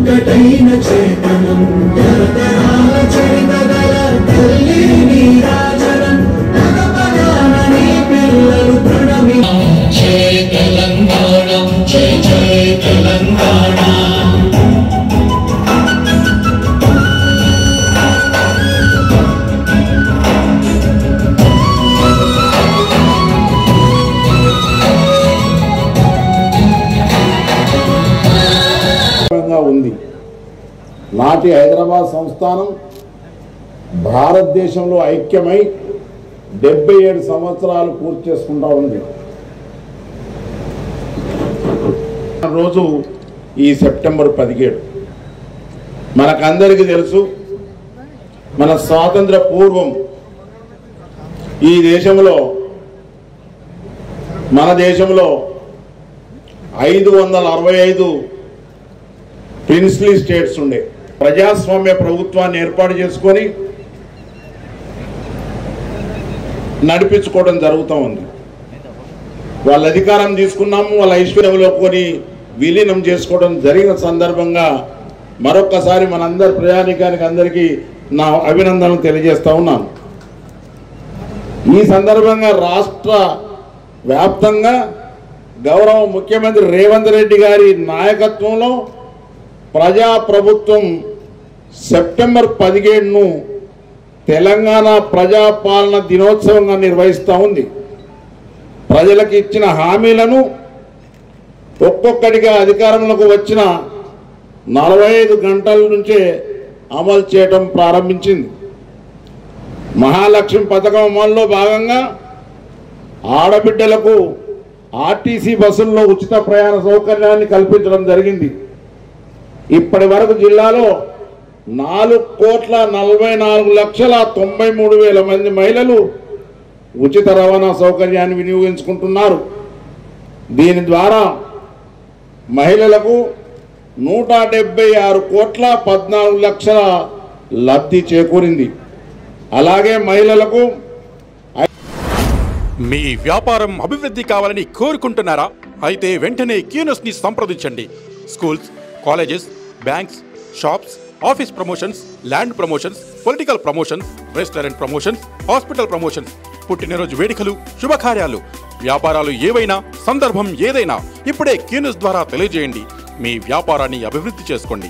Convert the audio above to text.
ఒక్కటైన చేతనం తరతరాల చరితగల తల్లి నీరాజనం పదపదానని పిల్లలు ప్రణమి జై తెలంగాణ జై జై తెలంగాణ ఉంది. నాటి హైదరాబాద్ సంస్థానం భారతదేశంలో ఐక్యమై 77 సంవత్సరాలు పూర్తి చేసుకుంటా ఉంది. రోజు ఈ సెప్టెంబర్ 17 మనకందరికీ తెలుసు. మన స్వాతంత్ర పూర్వం ఈ దేశంలో మన దేశంలో 565 ప్రిన్స్లీ స్టేట్స్ ఉండే. ప్రజాస్వామ్య ప్రభుత్వాన్ని ఏర్పాటు చేసుకొని నడిపించుకోవడం జరుగుతూ ఉంది. వాళ్ళ అధికారం తీసుకున్నాము, వాళ్ళ ఐశ్వర్యంలో కొని విలీనం చేసుకోవడం జరిగిన సందర్భంగా మరొక్కసారి మనందరి ప్రజానీకానికి అందరికీ నా అభినందనలు తెలియజేస్తా ఉన్నాను. ఈ సందర్భంగా రాష్ట్ర వ్యాప్తంగా గౌరవ ముఖ్యమంత్రి రేవంత్ రెడ్డి గారి నాయకత్వంలో ప్రజాప్రభుత్వం సెప్టెంబర్ 17ను తెలంగాణ ప్రజాపాలన దినోత్సవంగా నిర్వహిస్తూ ఉంది. ప్రజలకు ఇచ్చిన హామీలను ఒక్కొక్కటిగా అధికారంలోకి వచ్చిన 45 గంటల నుంచే అమలు చేయడం ప్రారంభించింది. మహాలక్ష్మి పథకం అమలులో భాగంగా ఆడబిడ్డలకు ఆర్టీసీ బస్సుల్లో ఉచిత ప్రయాణ సౌకర్యాన్ని కల్పించడం జరిగింది. ఇప్పటి వరకు జిల్లాలో 4,44,93,000 మంది మహిళలు ఉచిత రవాణా సౌకర్యాన్ని వినియోగించుకుంటున్నారు. దీని ద్వారా మహిళలకు 176,14,00,000 లబ్ధి చేకూరింది. అలాగే మహిళలకు మీ వ్యాపారం అభివృద్ధి కావాలని కోరుకుంటున్నారా? అయితే వెంటనే క్యూనస్ ని సంప్రదించండి. Schools, colleges, banks, shops, office promotions, land promotions, political promotions, restaurant promotions, hospital promotions, పుట్టినరోజు వేడుకలు, శుభకార్యాలు, వ్యాపారాలు ఏవైనా, సందర్భం ఏదైనా ఇప్పుడే క్యూనస్ ద్వారా తెలియజేయండి. మీ వ్యాపారాన్ని అభివృద్ధి చేసుకోండి.